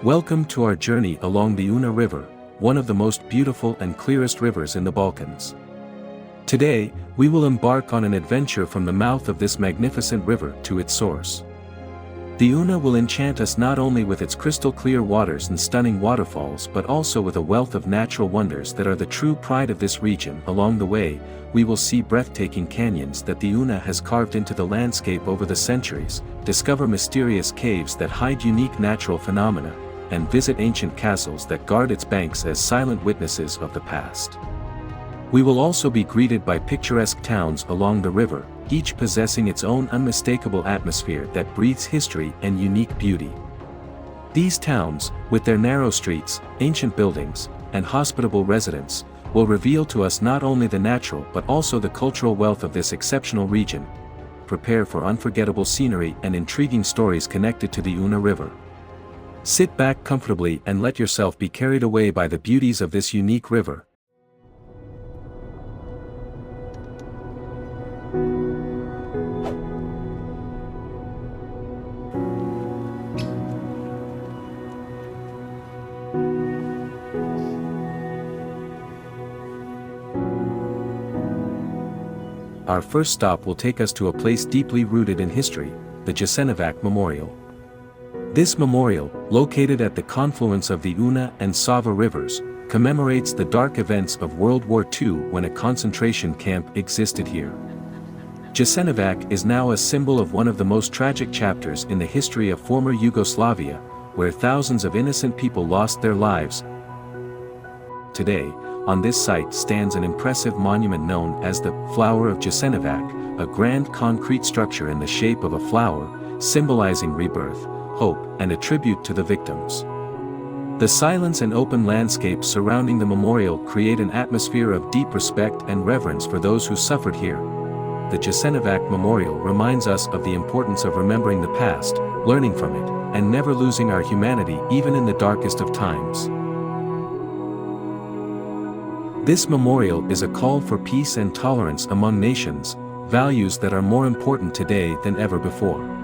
Welcome to our journey along the Una River, one of the most beautiful and clearest rivers in the Balkans. Today, we will embark on an adventure from the mouth of this magnificent river to its source. The Una will enchant us not only with its crystal-clear waters and stunning waterfalls but also with a wealth of natural wonders that are the true pride of this region. Along the way, we will see breathtaking canyons that the Una has carved into the landscape over the centuries, discover mysterious caves that hide unique natural phenomena, and visit ancient castles that guard its banks as silent witnesses of the past. We will also be greeted by picturesque towns along the river, each possessing its own unmistakable atmosphere that breathes history and unique beauty. These towns, with their narrow streets, ancient buildings, and hospitable residents, will reveal to us not only the natural but also the cultural wealth of this exceptional region. Prepare for unforgettable scenery and intriguing stories connected to the Una River. Sit back comfortably and let yourself be carried away by the beauties of this unique river. Our first stop will take us to a place deeply rooted in history, the Jasenovac Memorial. This memorial, located at the confluence of the Una and Sava rivers, commemorates the dark events of World War II when a concentration camp existed here. Jasenovac is now a symbol of one of the most tragic chapters in the history of former Yugoslavia, where thousands of innocent people lost their lives. Today, on this site stands an impressive monument known as the Flower of Jasenovac, a grand concrete structure in the shape of a flower, symbolizing rebirth, hope, and a tribute to the victims. The silence and open landscape surrounding the memorial create an atmosphere of deep respect and reverence for those who suffered here. The Jasenovac Memorial reminds us of the importance of remembering the past, learning from it, and never losing our humanity even in the darkest of times. This memorial is a call for peace and tolerance among nations, values that are more important today than ever before.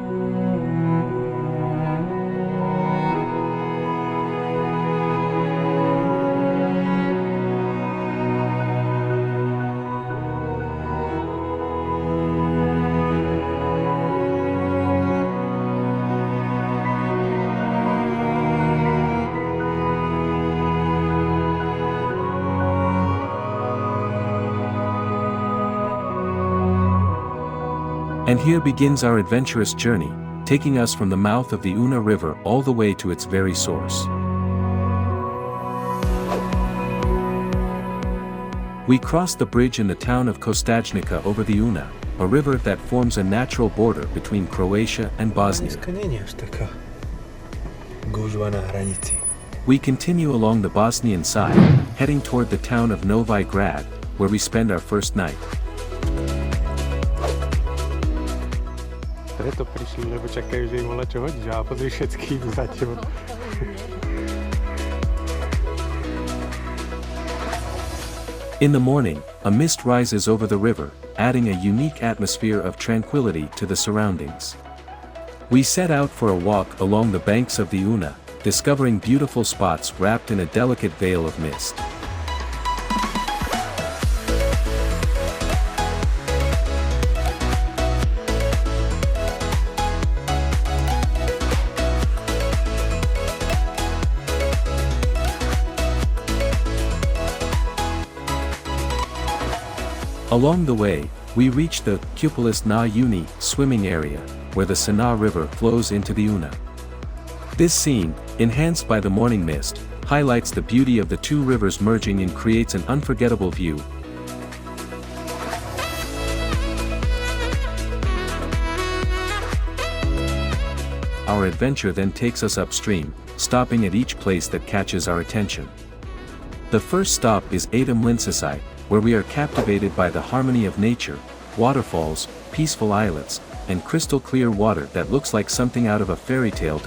And here begins our adventurous journey, taking us from the mouth of the Una River all the way to its very source. We cross the bridge in the town of Kostajnica over the Una, a river that forms a natural border between Croatia and Bosnia. We continue along the Bosnian side, heading toward the town of Novi Grad, where we spend our first night. Preto prišli, lebo čakajú, že im čo hodí, a pozri všetky idú za tebou. In the morning, a mist rises over the river, adding a unique atmosphere of tranquility to the surroundings. We set out for a walk along the banks of the Una, discovering beautiful spots wrapped in a delicate veil of mist. Along the way, we reach the Kupolis na Uni swimming area, where the Sana River flows into the Una. This scene, enhanced by the morning mist, highlights the beauty of the two rivers merging and creates an unforgettable view. Our adventure then takes us upstream, stopping at each place that catches our attention. The first stop is Adam Linsesai, where we are captivated by the harmony of nature, waterfalls, peaceful islets, and crystal-clear water that looks like something out of a fairy tale.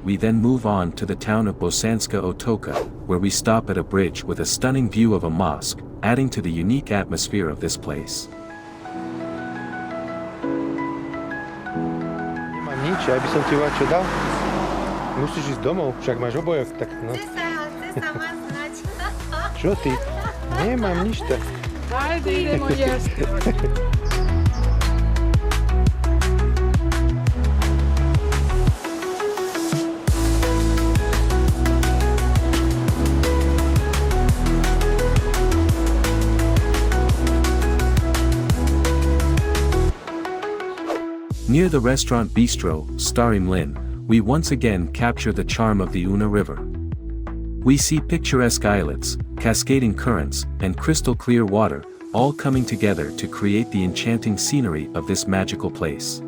we then move on to the town of Bosanska Otoka, where we stop at a bridge with a stunning view of a mosque, adding to the unique atmosphere of this place. Nemám nič, ja by som ti čo dal. Musíš ísť domov, však máš obojok, tak no. Chce sama znať. Čo ty? Nemám nič tak. Ajde, idemo jesti. Near the restaurant Bistro, Starim Lin, we once again capture the charm of the Una River. We see picturesque islets, cascading currents, and crystal-clear water, all coming together to create the enchanting scenery of this magical place.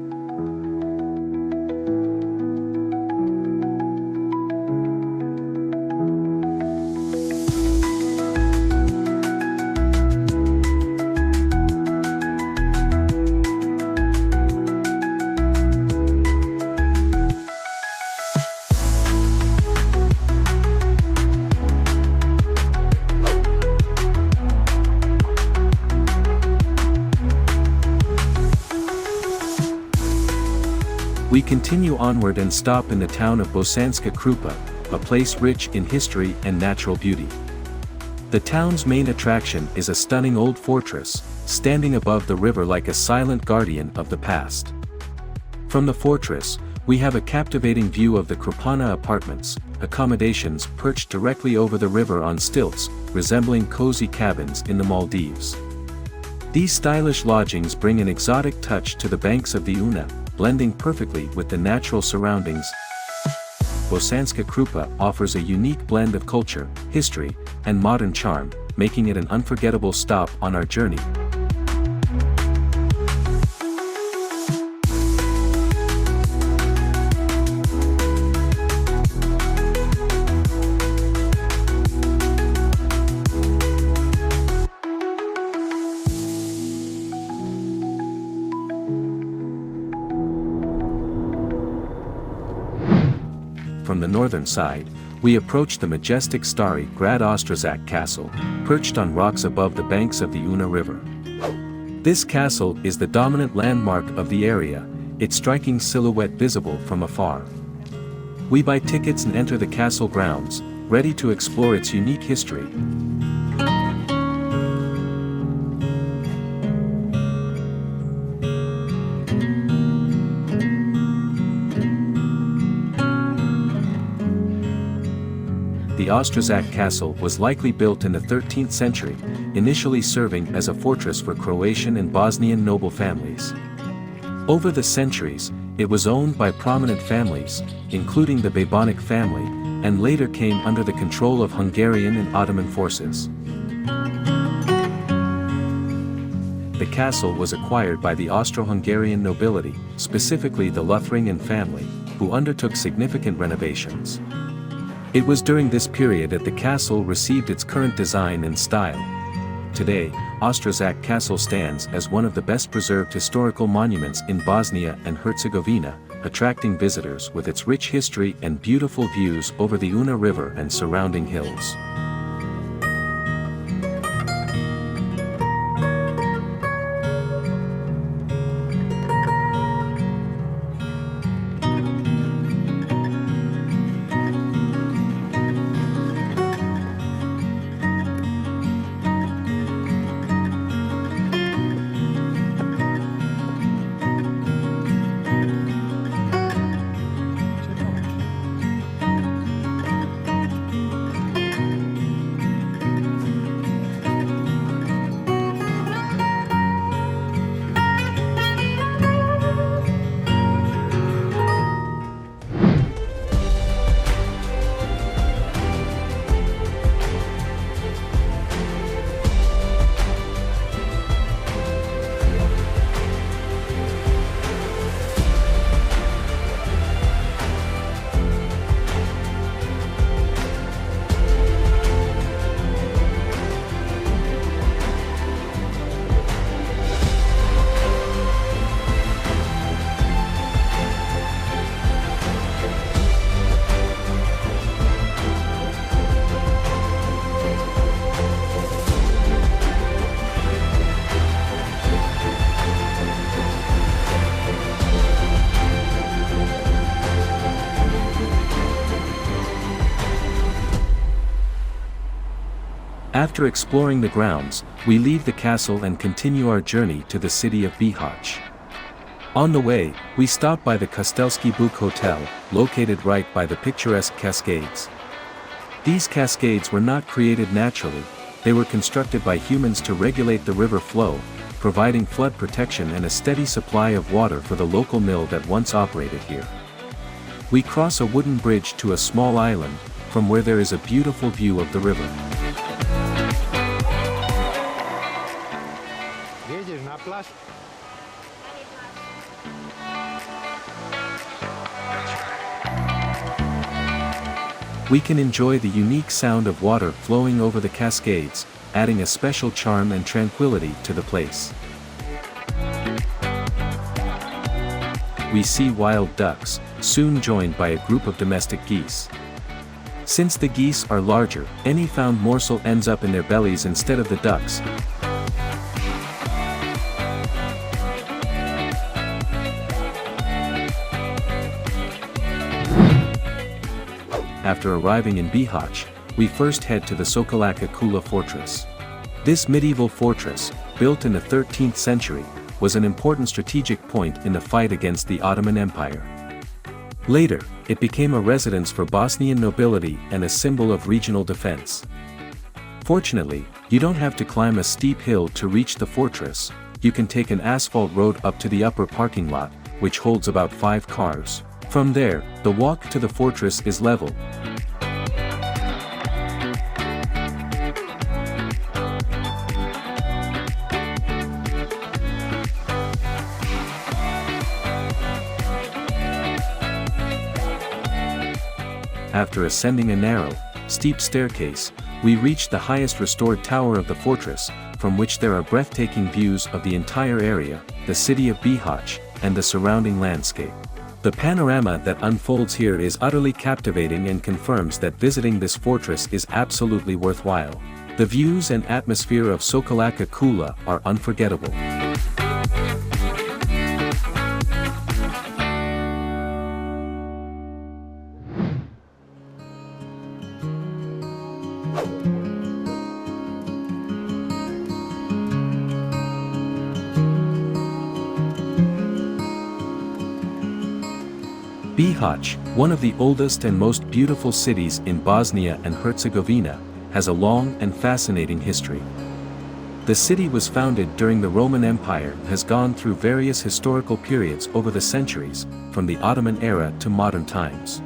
We continue onward and stop in the town of Bosanska Krupa, a place rich in history and natural beauty. The town's main attraction is a stunning old fortress, standing above the river like a silent guardian of the past. From the fortress, we have a captivating view of the Krupana apartments, accommodations perched directly over the river on stilts, resembling cozy cabins in the Maldives. These stylish lodgings bring an exotic touch to the banks of the Una, blending perfectly with the natural surroundings. Bosanska Krupa offers a unique blend of culture, history, and modern charm, making it an unforgettable stop on our journey. From the northern side, we approach the majestic starry Grad Ostrazak Castle, perched on rocks above the banks of the Una River. This castle is the dominant landmark of the area, its striking silhouette visible from afar. We buy tickets and enter the castle grounds, ready to explore its unique history. The Ostrazak Castle was likely built in the 13th century, initially serving as a fortress for Croatian and Bosnian noble families. Over the centuries, it was owned by prominent families, including the Bebonic family, and later came under the control of Hungarian and Ottoman forces. The castle was acquired by the Austro-Hungarian nobility, specifically the Luthringen family, who undertook significant renovations. It was during this period that the castle received its current design and style. Today, Ostrazak Castle stands as one of the best preserved historical monuments in Bosnia and Herzegovina, attracting visitors with its rich history and beautiful views over the Una River and surrounding hills. After exploring the grounds, we leave the castle and continue our journey to the city of Bihać. On the way, we stop by the Srpski Hotel, located right by the picturesque cascades. These cascades were not created naturally, they were constructed by humans to regulate the river flow, providing flood protection and a steady supply of water for the local mill that once operated here. We cross a wooden bridge to a small island, from where there is a beautiful view of the river. Jedziesz na plaż? We can enjoy the unique sound of water flowing over the cascades, adding a special charm and tranquility to the place. We see wild ducks, soon joined by a group of domestic geese. Since the geese are larger, any found morsel ends up in their bellies instead of the ducks. After arriving in Bihać, we first head to the Reka Una fortress. This medieval fortress, built in the 13th century, was an important strategic point in the fight against the Ottoman Empire. Later, it became a residence for Bosnian nobility and a symbol of regional defense. Fortunately, you don't have to climb a steep hill to reach the fortress, you can take an asphalt road up to the upper parking lot, which holds about 5 cars. From there, the walk to the fortress is level. After ascending a narrow, steep staircase, we reach the highest restored tower of the fortress, from which there are breathtaking views of the entire area, the city of Bihać, and the surrounding landscape. The panorama that unfolds here is utterly captivating and confirms that visiting this fortress is absolutely worthwhile. The views and atmosphere of Reka Una are unforgettable. Bihać, one of the oldest and most beautiful cities in Bosnia and Herzegovina, has a long and fascinating history. The city was founded during the Roman Empire and has gone through various historical periods over the centuries, from the Ottoman era to modern times.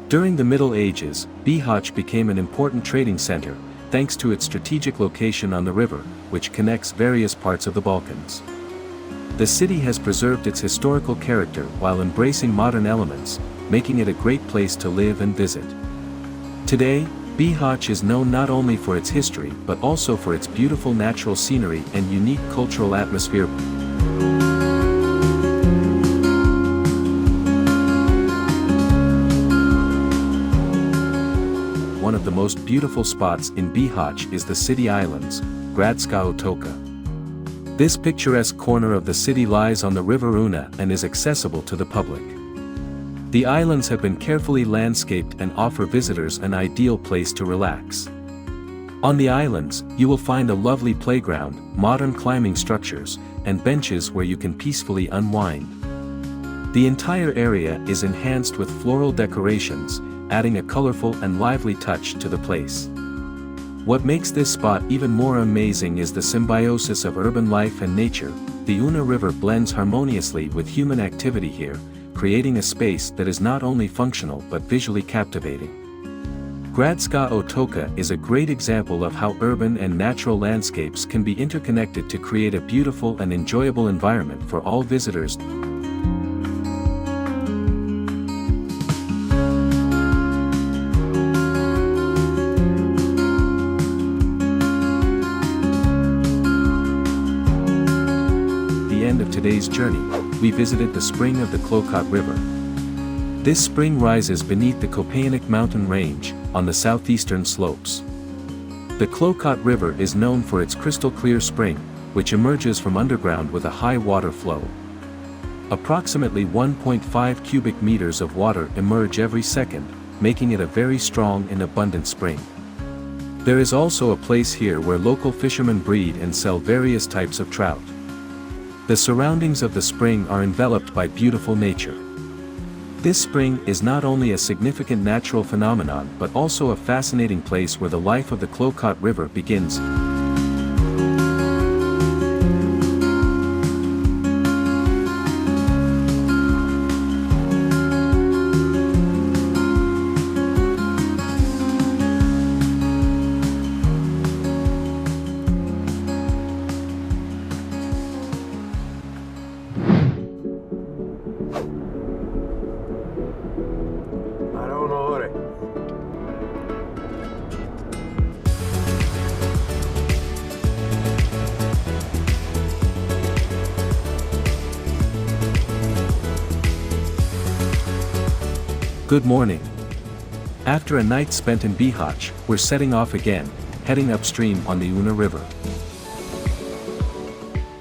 During the Middle Ages, Bihać became an important trading center, thanks to its strategic location on the river, which connects various parts of the Balkans. The city has preserved its historical character while embracing modern elements, making it a great place to live and visit. Today, Bihać is known not only for its history but also for its beautiful natural scenery and unique cultural atmosphere. One of the most beautiful spots in Bihać is the city islands, Gradska Otoka. This picturesque corner of the city lies on the river Una and is accessible to the public. The islands have been carefully landscaped and offer visitors an ideal place to relax. On the islands, you will find a lovely playground, modern climbing structures, and benches where you can peacefully unwind. The entire area is enhanced with floral decorations, adding a colorful and lively touch to the place. What makes this spot even more amazing is the symbiosis of urban life and nature. The Una River blends harmoniously with human activity here, creating a space that is not only functional but visually captivating. Gradska Otoka is a great example of how urban and natural landscapes can be interconnected to create a beautiful and enjoyable environment for all visitors. Today's journey, we visited the spring of the Klokat River. This spring rises beneath the Kopanic mountain range, on the southeastern slopes. The Klokat River is known for its crystal-clear spring, which emerges from underground with a high water flow. Approximately 1.5 cubic meters of water emerge every second, making it a very strong and abundant spring. There is also a place here where local fishermen breed and sell various types of trout. The surroundings of the spring are enveloped by beautiful nature. This spring is not only a significant natural phenomenon but also a fascinating place where the life of the Klokot River begins. Good morning. After a night spent in Bihać, we're setting off again, heading upstream on the Una River.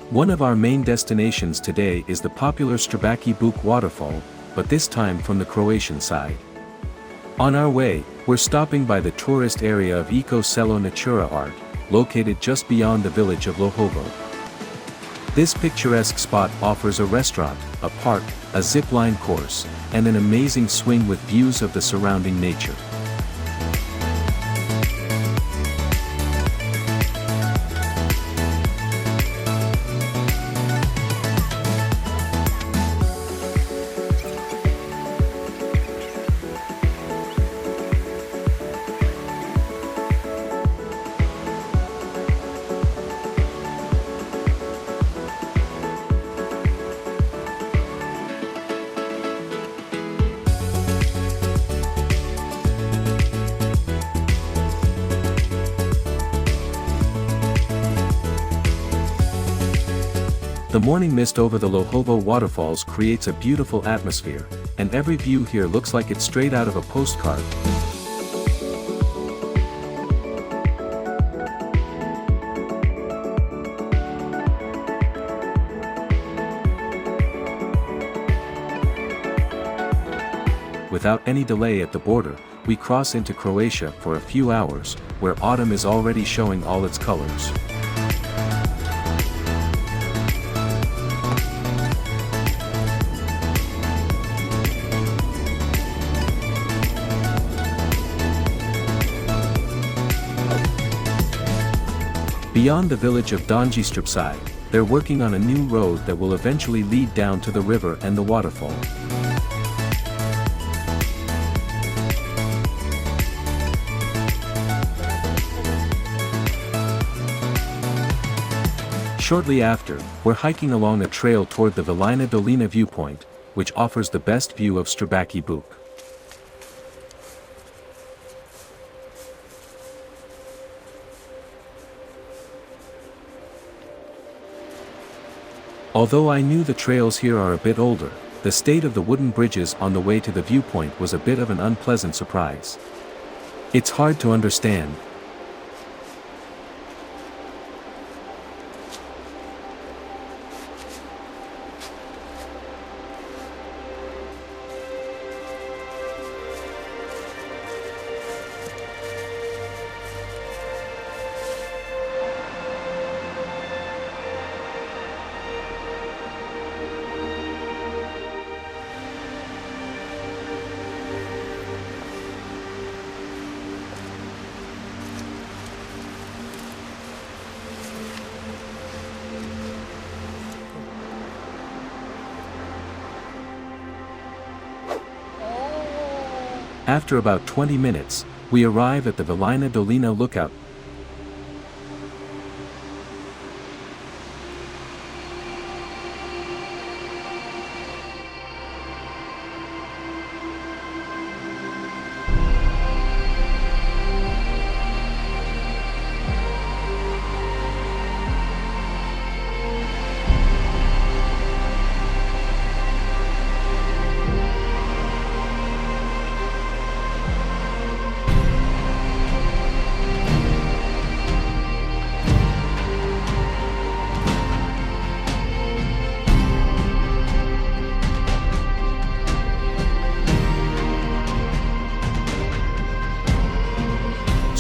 One of our main destinations today is the popular Srpski Buk waterfall, but this time from the Croatian side. On our way, we're stopping by the tourist area of Eko Selo Natura Art, located just beyond the village of Lohovo. This picturesque spot offers a restaurant, a park, a zip-line course, and an amazing swing with views of the surrounding nature. The morning mist over the Lohovo waterfalls creates a beautiful atmosphere, and every view here looks like it's straight out of a postcard. Without any delay at the border, we cross into Croatia for a few hours, where autumn is already showing all its colors. Beyond the village of Donji Srpski, they're working on a new road that will eventually lead down to the river and the waterfall. Shortly after, we're hiking along a trail toward the Velina Dolina viewpoint, which offers the best view of Srpski Buk. Although I knew the trails here are a bit older, the state of the wooden bridges on the way to the viewpoint was a bit of an unpleasant surprise. It's hard to understand. After about 20 minutes, we arrive at the Velina Dolina lookout.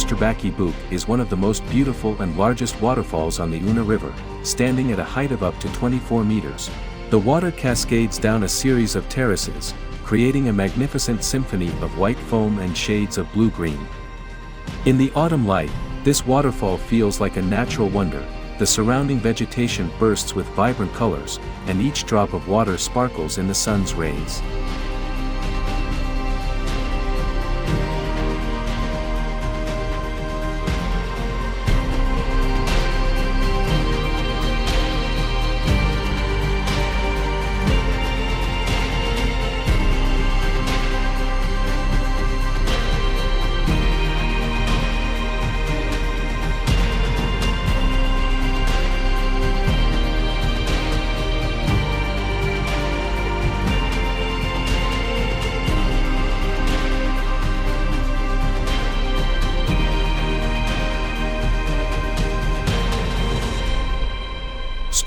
Srpski Buk is one of the most beautiful and largest waterfalls on the Una River, standing at a height of up to 24 meters. The water cascades down a series of terraces, creating a magnificent symphony of white foam and shades of blue-green. In the autumn light, this waterfall feels like a natural wonder. The surrounding vegetation bursts with vibrant colors, and each drop of water sparkles in the sun's rays.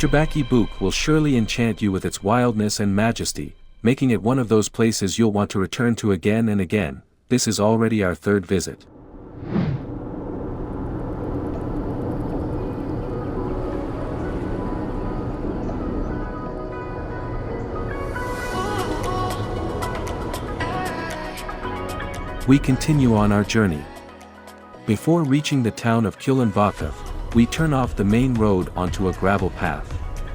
Srpski Buk will surely enchant you with its wildness and majesty, making it one of those places you'll want to return to again and again. This is already our third visit. We continue on our journey. Before reaching the town of Kulanvakav, we turn off the main road onto a gravel path.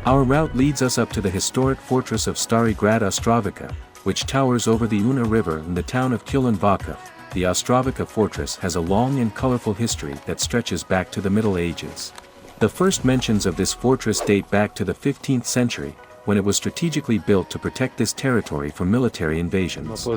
Our route leads us up to the historic fortress of Stari Grad Ostrovica, which towers over the Una River in the town of Kulanvakav. The Ostrovica fortress has a long and colorful history that stretches back to the Middle Ages. The first mentions of this fortress date back to the 15th century, when it was strategically built to protect this territory from military invasions.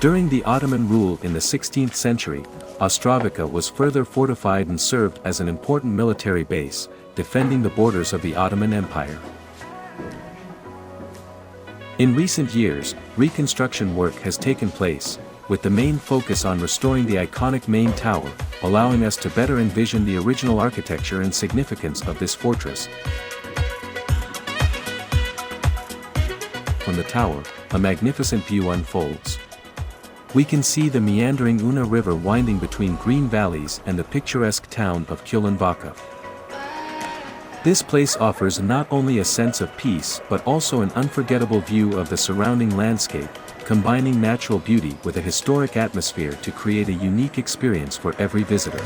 During the Ottoman rule in the 16th century, Ostrovica was further fortified and served as an important military base, defending the borders of the Ottoman Empire. In recent years, reconstruction work has taken place, with the main focus on restoring the iconic main tower, allowing us to better envision the original architecture and significance of this fortress. From the tower, a magnificent view unfolds. We can see the meandering Una River winding between green valleys and the picturesque town of Kulanvakav. This place offers not only a sense of peace but also an unforgettable view of the surrounding landscape, combining natural beauty with a historic atmosphere to create a unique experience for every visitor.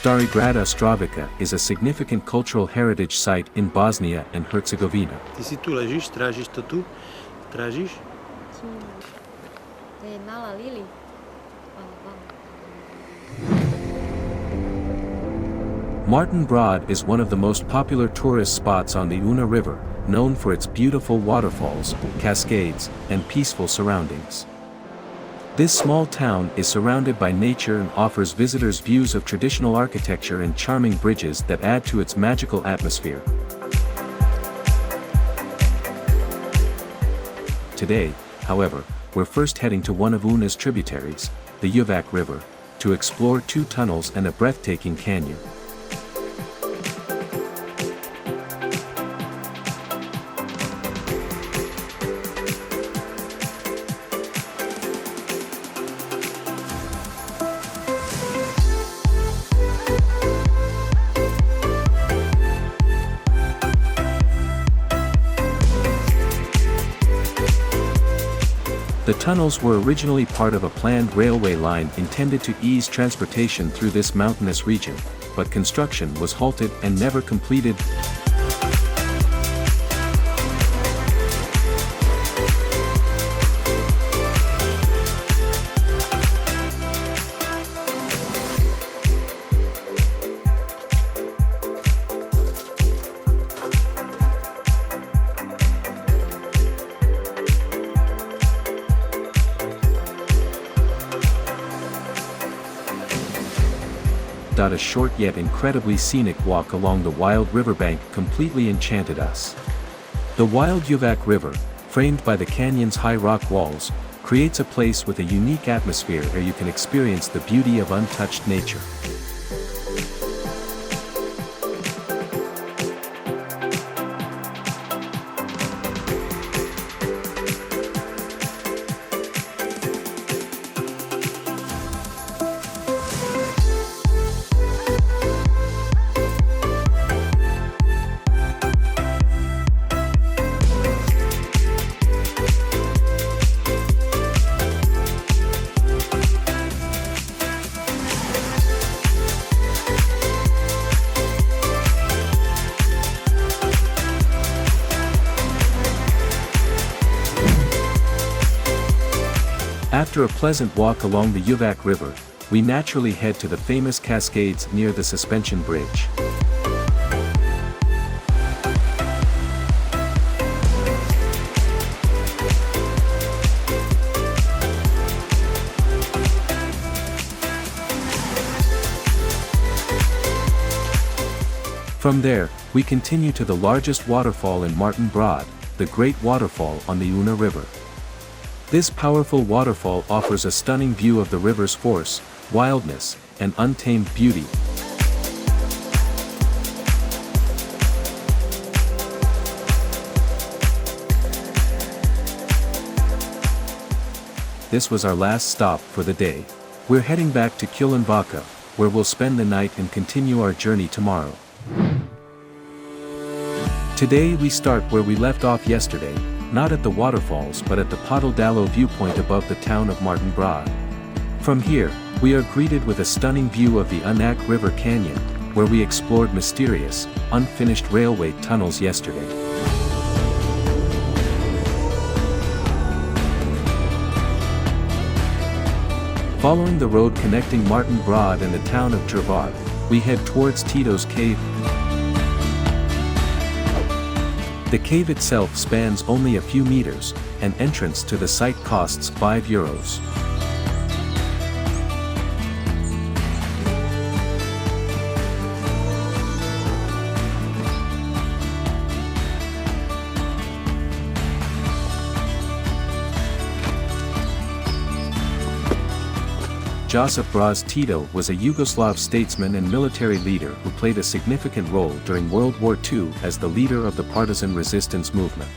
Stari Grad Ostrovica is a significant cultural heritage site in Bosnia and Herzegovina. Ti si tu ležiš, tražiš to tu, tražiš? Da je nala Lili. Martin Broad is one of the most popular tourist spots on the Una River, known for its beautiful waterfalls, cascades, and peaceful surroundings. This small town is surrounded by nature and offers visitors views of traditional architecture and charming bridges that add to its magical atmosphere. Today, however, we're first heading to one of Una's tributaries, the Uvac River, to explore 2 tunnels and a breathtaking canyon. The tunnels were originally part of a planned railway line intended to ease transportation through this mountainous region, but construction was halted and never completed. A short yet incredibly scenic walk along the wild riverbank completely enchanted us. The wild Uvac River, framed by the canyon's high rock walls, creates a place with a unique atmosphere where you can experience the beauty of untouched nature. After a pleasant walk along the Uvac River, we naturally head to the famous cascades near the suspension bridge. From there, we continue to the largest waterfall in Martin Broad, the Great Waterfall on the Una River. This powerful waterfall offers a stunning view of the river's force, wildness, and untamed beauty. This was our last stop for the day. We're heading back to Kulanbaka, where we'll spend the night and continue our journey tomorrow. Today we start where we left off yesterday, not at the waterfalls but at the Potodalo viewpoint above the town of Martin Broad. From here, we are greeted with a stunning view of the Unak River Canyon, where we explored mysterious, unfinished railway tunnels yesterday. Following the road connecting Martin Broad and the town of Drvar, we head towards Tito's cave. The cave itself spans only a few meters, and entrance to the site costs €5. Josip Broz Tito was a Yugoslav statesman and military leader who played a significant role during World War II as the leader of the partisan resistance movement.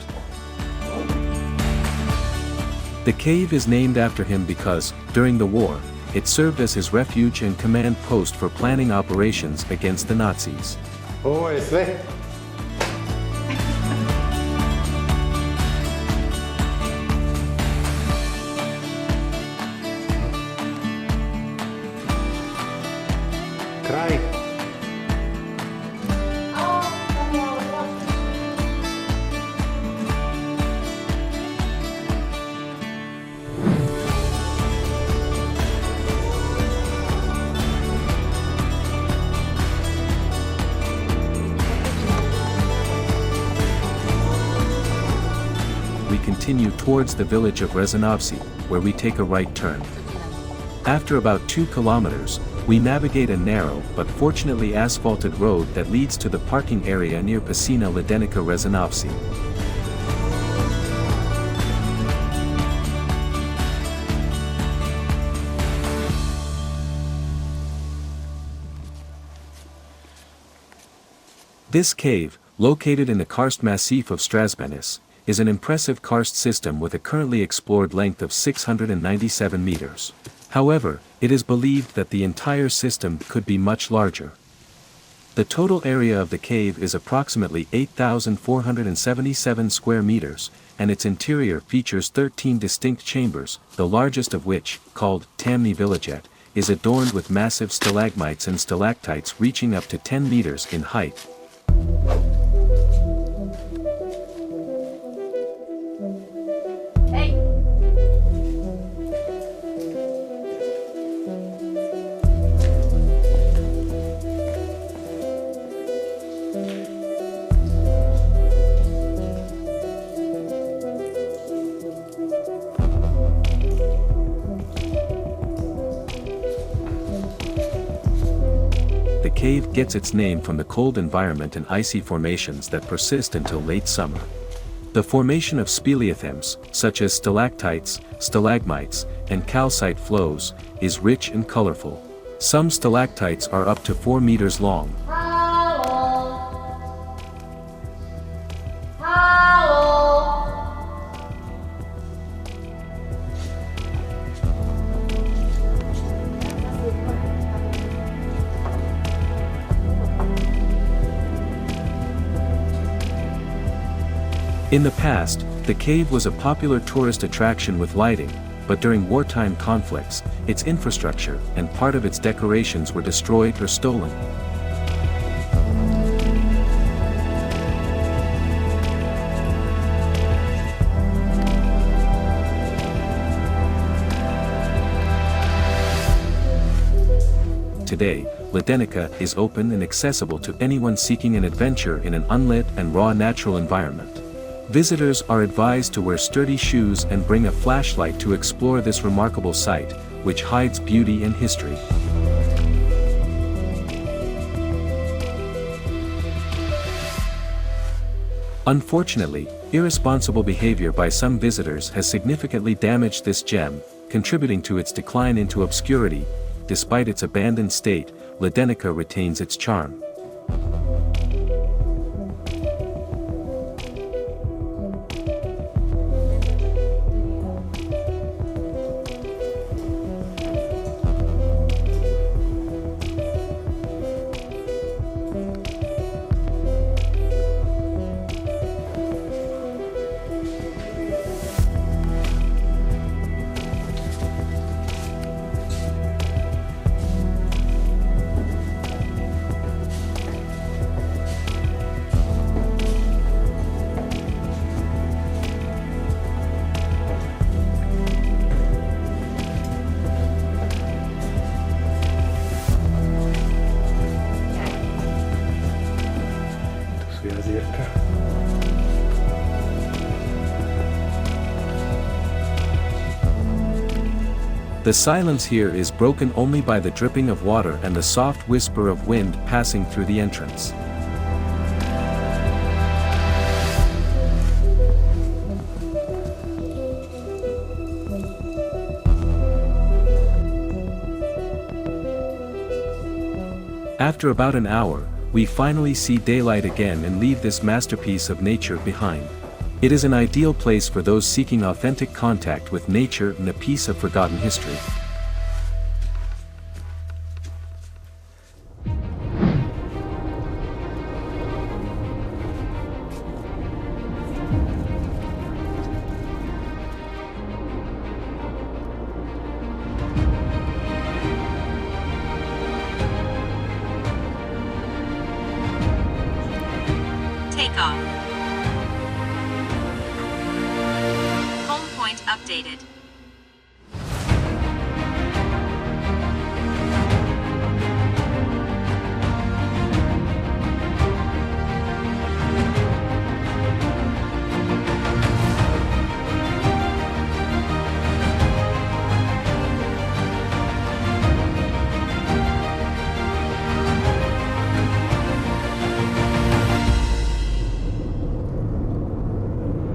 The cave is named after him because, during the war, it served as his refuge and command post for planning operations against the Nazis. Ovo je sve. Kraj. We continue towards the village of Rezanovci, where we take a right turn. After about 2 kilometers, we navigate a narrow but fortunately asphalted road that leads to the parking area near Pasina Ledenica Rezanovci. This cave, located in the karst massif of Strasbenis, is an impressive karst system with a currently explored length of 697 meters. However, it is believed that the entire system could be much larger. The total area of the cave is approximately 8,477 square meters, and its interior features 13 distinct chambers, the largest of which, called Tamni Villaget, is adorned with massive stalagmites and stalactites reaching up to 10 meters in height. The cave gets its name from the cold environment and icy formations that persist until late summer. The formation of speleothems, such as stalactites, stalagmites, and calcite flows, is rich and colorful. Some stalactites are up to 4 meters long. In the past, the cave was a popular tourist attraction with lighting, but during wartime conflicts, its infrastructure and part of its decorations were destroyed or stolen. Today, Ledenica is open and accessible to anyone seeking an adventure in an unlit and raw natural environment. Visitors are advised to wear sturdy shoes and bring a flashlight to explore this remarkable site, which hides beauty and history. Unfortunately, irresponsible behavior by some visitors has significantly damaged this gem, contributing to its decline into obscurity. Despite its abandoned state, Ledenica retains its charm. The silence here is broken only by the dripping of water and the soft whisper of wind passing through the entrance. After about an hour, we finally see daylight again and leave this masterpiece of nature behind. It is an ideal place for those seeking authentic contact with nature and a piece of forgotten history. Take off. Home point updated.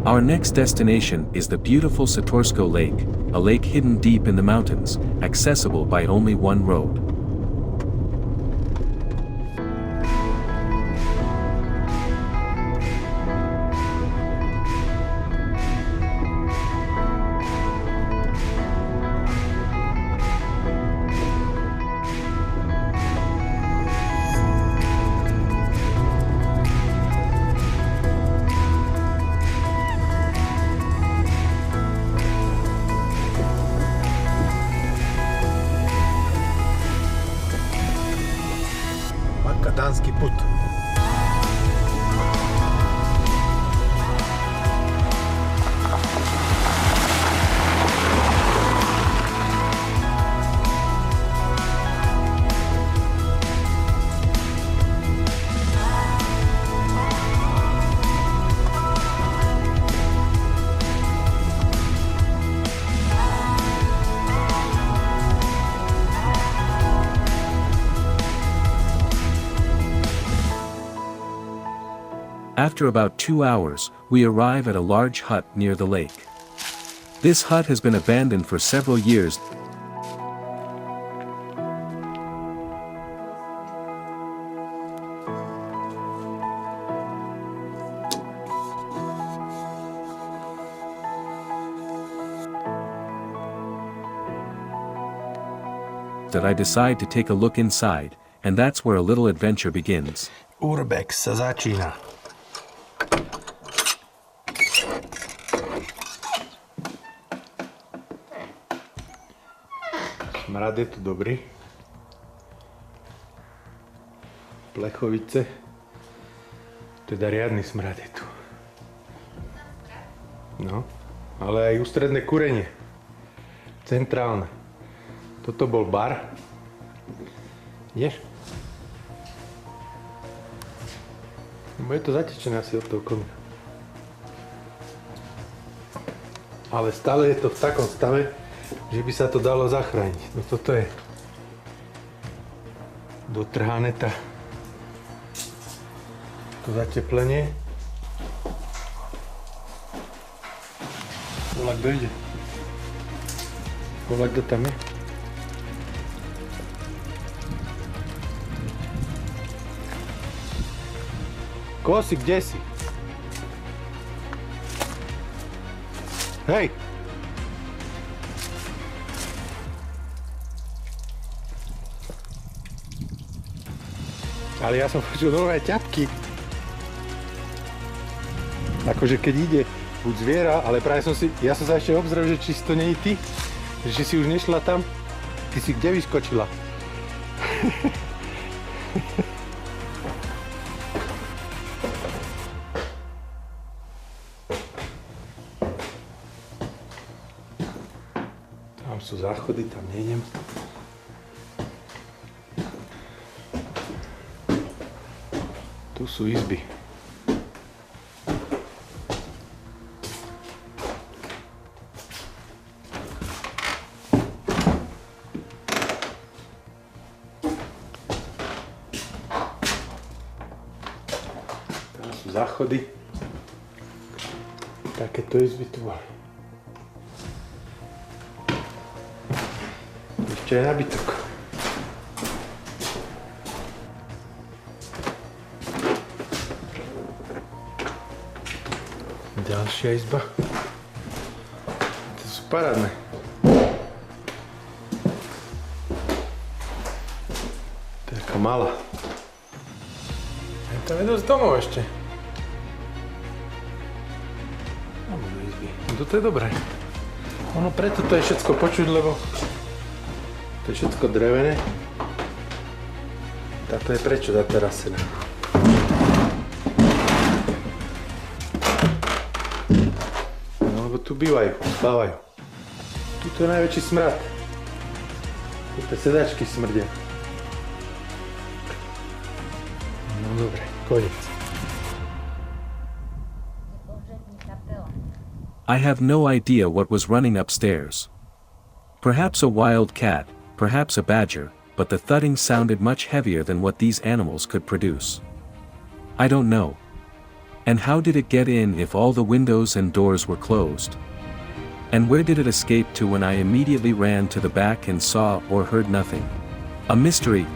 Our next destination is the beautiful Srpski Lake, a lake hidden deep in the mountains, accessible by only one road. Balkanski put. After about 2 hours, we arrive at a large hut near the lake. This hut has been abandoned for several years. That I decide to take a look inside, and that's where a little adventure begins. Urbex sa začína. Smrad je tu dobrý. Plechovice. Teda riadny smrad je tu. No, ale aj ústredné kúrenie. Centrálne. Toto bol bar. Ideš? Je to zatečené asi od toho komína. Ale stále je to v takom stave, že by sa to dalo zachrániť. No toto je dotrhané to zateplenie. Volá, kto ide? Volá, kto tam je? Kosi, kde si? Hej! Ale ja som počul nové ťapky. Akože keď ide buď zviera, ale práve ja som sa ešte obzrel, že či to nie je ty, že si už nešla tam. Ty si kde vyskočila? Tam sú záchody, tam nejdem. Tu sú izby. Tam sú záchody. Takéto izby tu boli. Ešte je nabytok. Ďalšia izba. To sú parádne. To je taká malá. Je tam jedno z domov ešte. Tam budú izby. Toto je dobré. Ono preto to je všetko počuť, lebo to je všetko drevené. Táto je prečo zaterasená. Tu bývajú, spávajú. Tuto je najväčší smrad. Tuto sedačky smrdia. No dobre, koniec. I have no idea what was running upstairs. Perhaps a wild cat, perhaps a badger, but the thudding sounded much heavier than what these animals could produce. I don't know. And how did it get in if all the windows and doors were closed? And where did it escape to when I immediately ran to the back and saw or heard nothing? A mystery.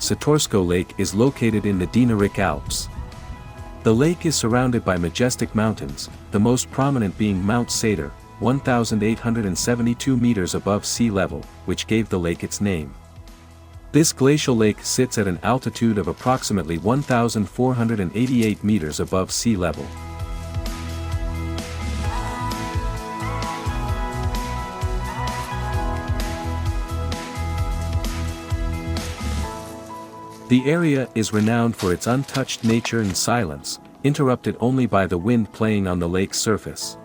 Srpski Lake is located in the Dinaric Alps. The lake is surrounded by majestic mountains, the most prominent being Mount Sadar, 1,872 meters above sea level, which gave the lake its name. This glacial lake sits at an altitude of approximately 1,488 meters above sea level. The area is renowned for its untouched nature and silence, interrupted only by the wind playing on the lake's surface.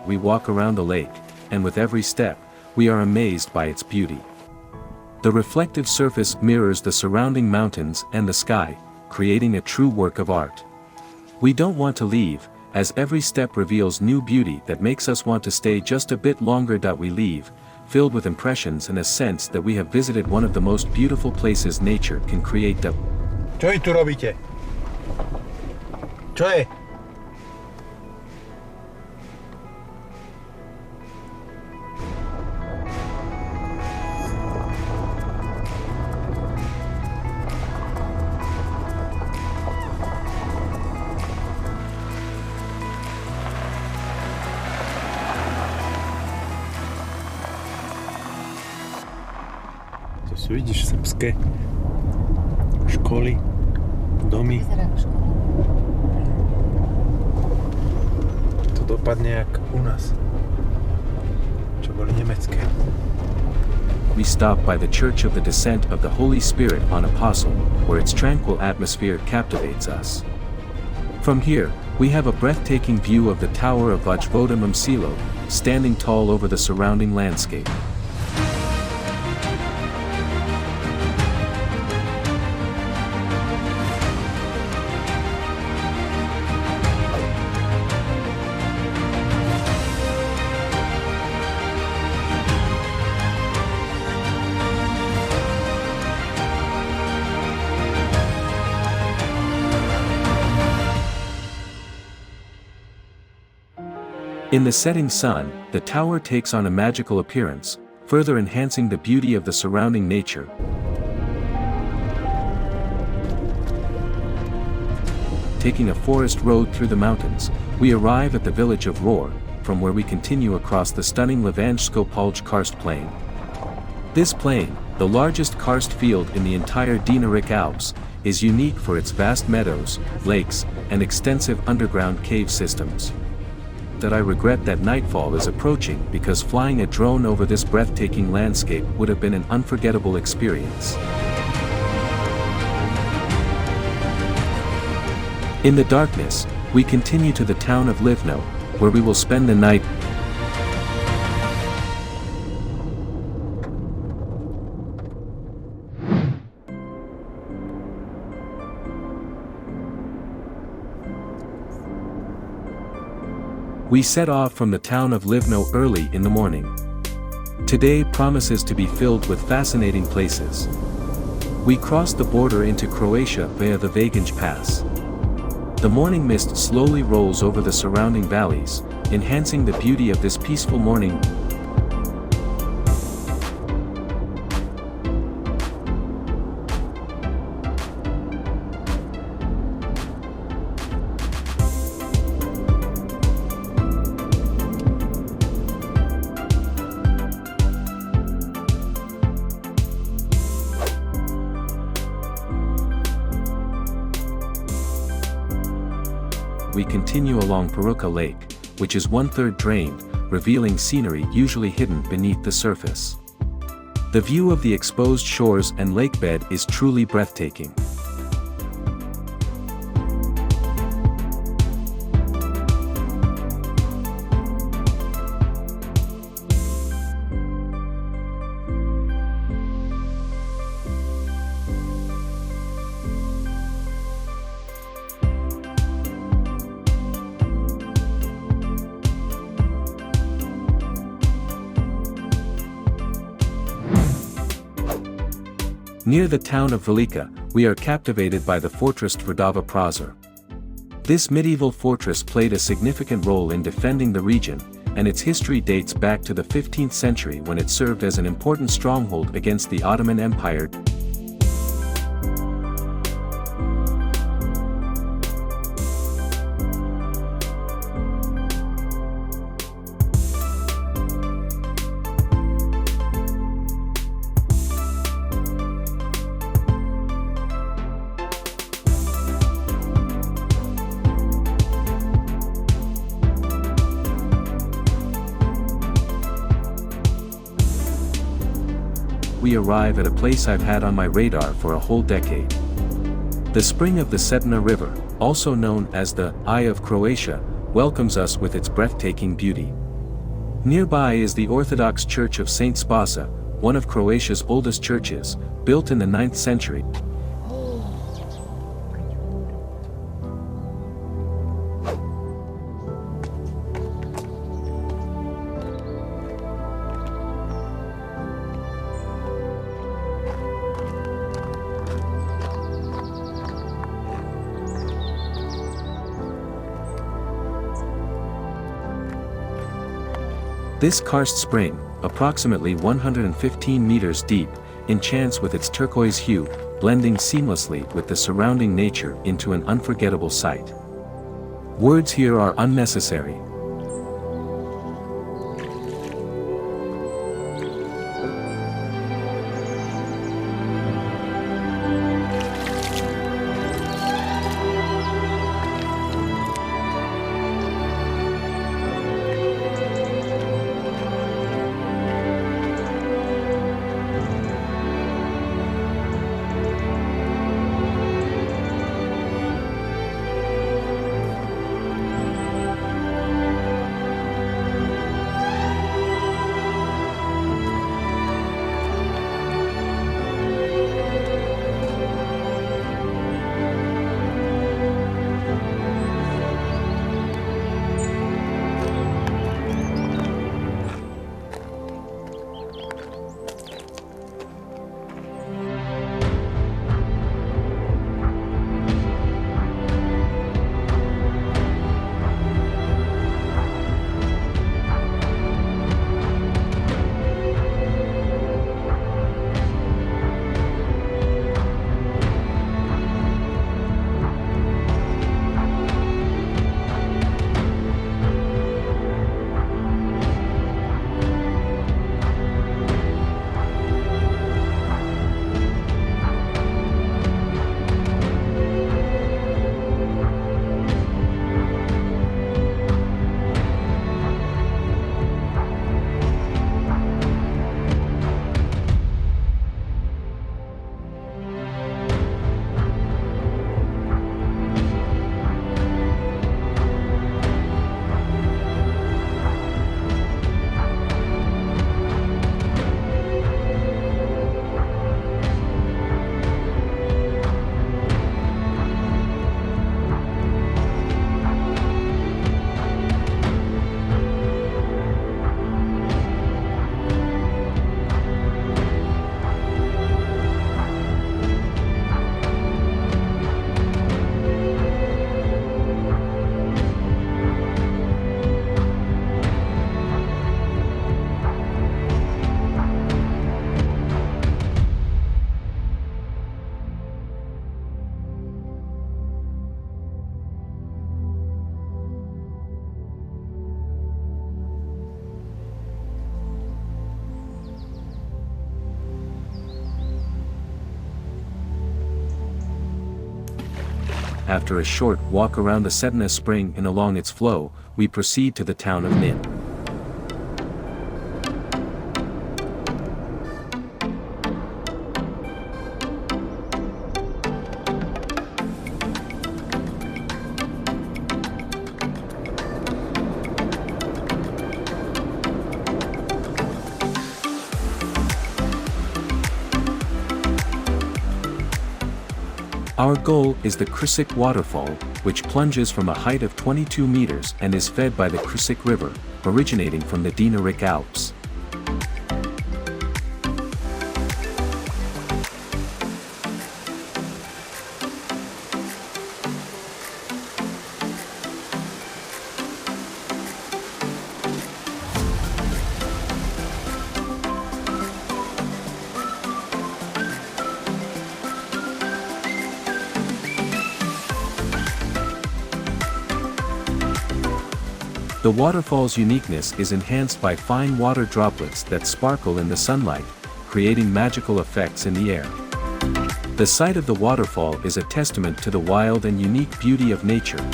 We walk around the lake, and with every step, we are amazed by its beauty. The reflective surface mirrors the surrounding mountains and the sky, creating a true work of art. We don't want to leave, as every step reveals new beauty that makes us want to stay just a bit longer. We leave, filled with impressions and a sense that we have visited one of the most beautiful places nature can create. Čo vy tu robíte? Čo je? Tu vidíš srbské školy, domy. To dopadne jak u nás, čo boli nemecké. We stop by the Church of the Descent of the Holy Spirit on Apostle, where its tranquil atmosphere captivates us. From here, we have a breathtaking view of the Tower of Vojvoda Msilo, standing tall over the surrounding landscape. In the setting sun, the tower takes on a magical appearance, further enhancing the beauty of the surrounding nature. Taking a forest road through the mountains, we arrive at the village of Roar, from where we continue across the stunning Levansko Polj karst plain. This plain, the largest karst field in the entire Dinaric Alps, is unique for its vast meadows, lakes, and extensive underground cave systems. That I regret that nightfall is approaching, because flying a drone over this breathtaking landscape would have been an unforgettable experience. In the darkness, we continue to the town of Livno, where we will spend the night. We set off from the town of Livno early in the morning. Today promises to be filled with fascinating places. We cross the border into Croatia via the Vaganj Pass. The morning mist slowly rolls over the surrounding valleys, enhancing the beauty of this peaceful morning. We continue along Peruka Lake, which is 1/3 drained, revealing scenery usually hidden beneath the surface. The view of the exposed shores and lakebed is truly breathtaking. Near the town of Velika, we are captivated by the fortress Tvrdava Prazor. This medieval fortress played a significant role in defending the region, and its history dates back to the 15th century when it served as an important stronghold against the Ottoman Empire. We arrive at a place I've had on my radar for a whole decade. The spring of the Cetina River, also known as the Eye of Croatia, welcomes us with its breathtaking beauty. Nearby is the Orthodox Church of St. Spasa, one of Croatia's oldest churches, built in the 9th century. This karst spring, approximately 115 meters deep, enchants with its turquoise hue, blending seamlessly with the surrounding nature into an unforgettable sight. Words here are unnecessary. After a short walk around the Cetina spring and along its flow, we proceed to the town of Nin. Our goal is the Krsik waterfall, which plunges from a height of 22 meters and is fed by the Krsik River, originating from the Dinaric Alps. The waterfall's uniqueness is enhanced by fine water droplets that sparkle in the sunlight, creating magical effects in the air. The sight of the waterfall is a testament to the wild and unique beauty of nature.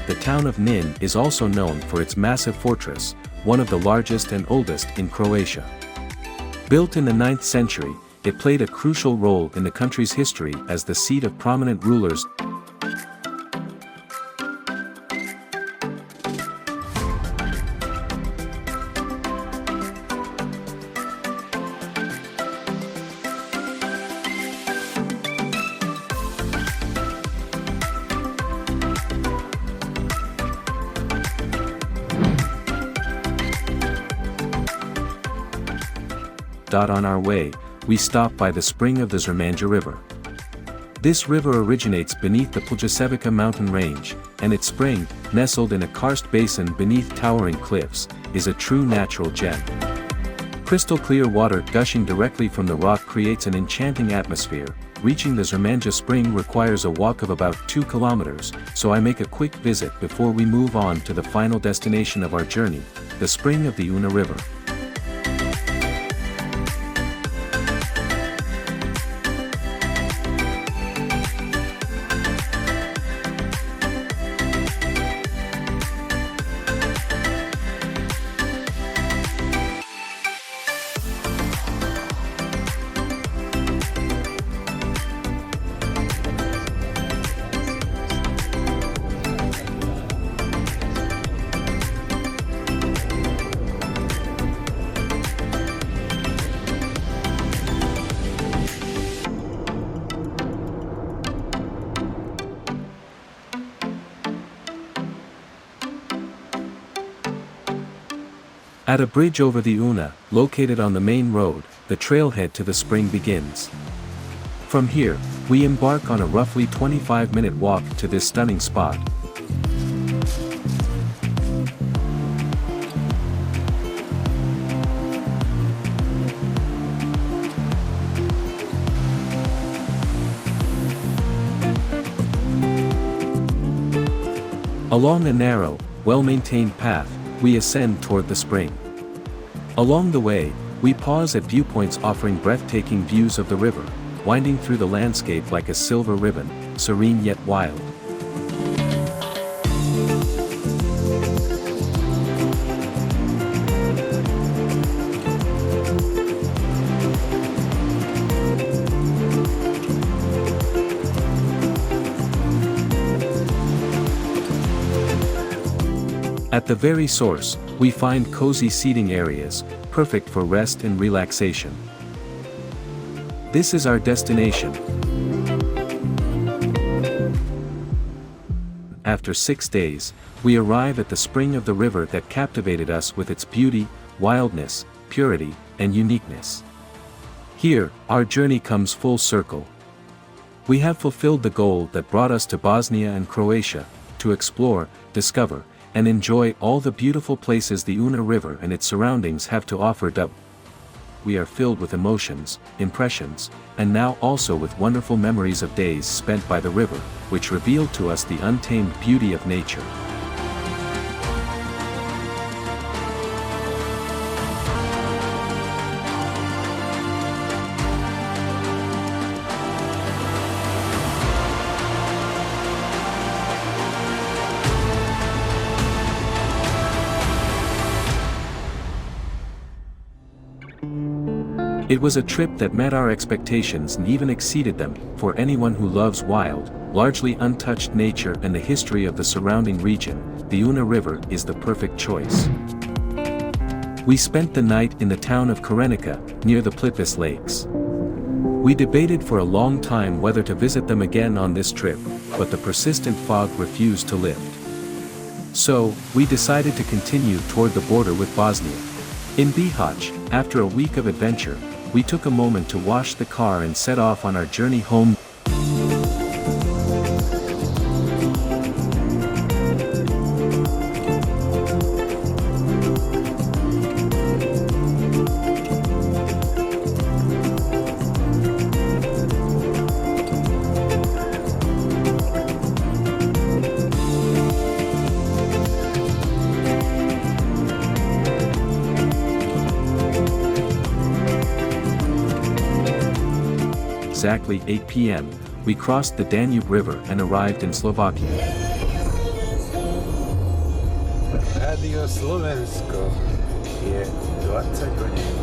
The town of Nin is also known for its massive fortress, one of the largest and oldest in Croatia. Built in the 9th century, it played a crucial role in the country's history as the seat of prominent rulers. On our way, we stop by the spring of the Zrmanja River. This river originates beneath the Pljesevica mountain range, and its spring, nestled in a karst basin beneath towering cliffs, is a true natural gem. Crystal clear water gushing directly from the rock creates an enchanting atmosphere. Reaching the Zrmanja spring requires a walk of about 2 kilometers, so I make a quick visit before we move on to the final destination of our journey, the spring of the Una River. At a bridge over the Una, located on the main road, the trailhead to the spring begins. From here, we embark on a roughly 25-minute walk to this stunning spot. Along a narrow, well-maintained path, we ascend toward the spring. Along the way, we pause at viewpoints offering breathtaking views of the river, winding through the landscape like a silver ribbon, serene yet wild. At the very source, we find cozy seating areas, perfect for rest and relaxation. This is our destination. After 6 days, we arrive at the spring of the river that captivated us with its beauty, wildness, purity, and uniqueness. Here, our journey comes full circle. We have fulfilled the goal that brought us to Bosnia and Croatia, to explore, discover, and enjoy all the beautiful places the Una River and its surroundings have to offer. We are filled with emotions, impressions, and now also with wonderful memories of days spent by the river, which revealed to us the untamed beauty of nature. It was a trip that met our expectations and even exceeded them. For anyone who loves wild, largely untouched nature and the history of the surrounding region, the Una River is the perfect choice. We spent the night in the town of Karenica, near the Plitvice Lakes. We debated for a long time whether to visit them again on this trip, but the persistent fog refused to lift. So, we decided to continue toward the border with Bosnia. In Bihać, after a week of adventure, we took a moment to wash the car and set off on our journey home. Exactly 8 p.m., we crossed the Danube River and arrived in Slovakia. Radio Slovensko je 20 hodín.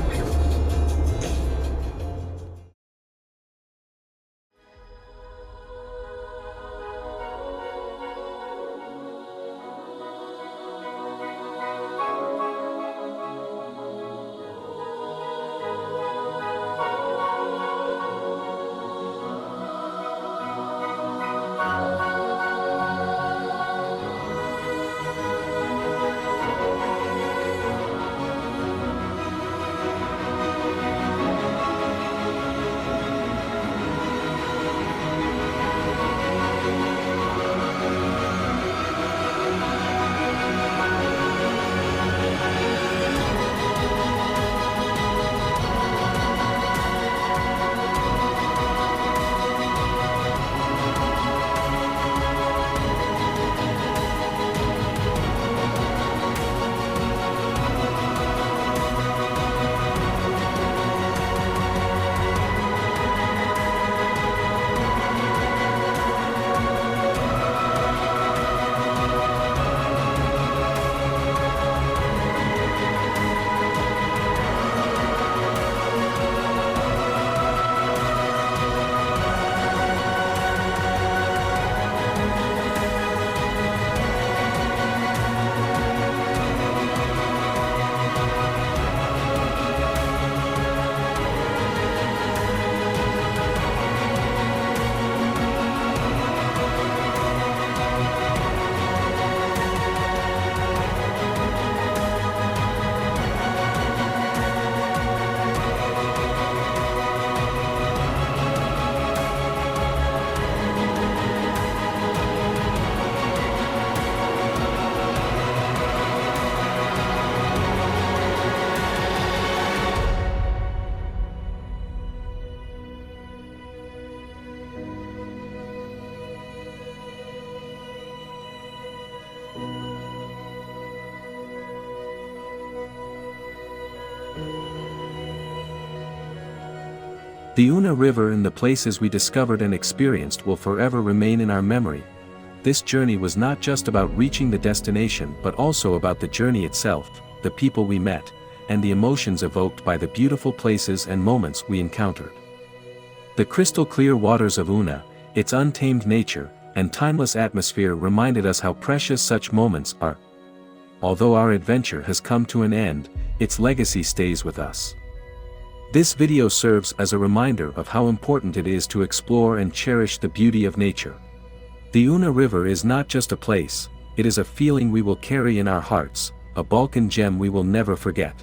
The Una River and the places we discovered and experienced will forever remain in our memory. This journey was not just about reaching the destination but also about the journey itself, the people we met, and the emotions evoked by the beautiful places and moments we encountered. The crystal-clear waters of Una, its untamed nature, and timeless atmosphere reminded us how precious such moments are. Although our adventure has come to an end, its legacy stays with us. This video serves as a reminder of how important it is to explore and cherish the beauty of nature. The Una River is not just a place, it is a feeling we will carry in our hearts, a Balkan gem we will never forget.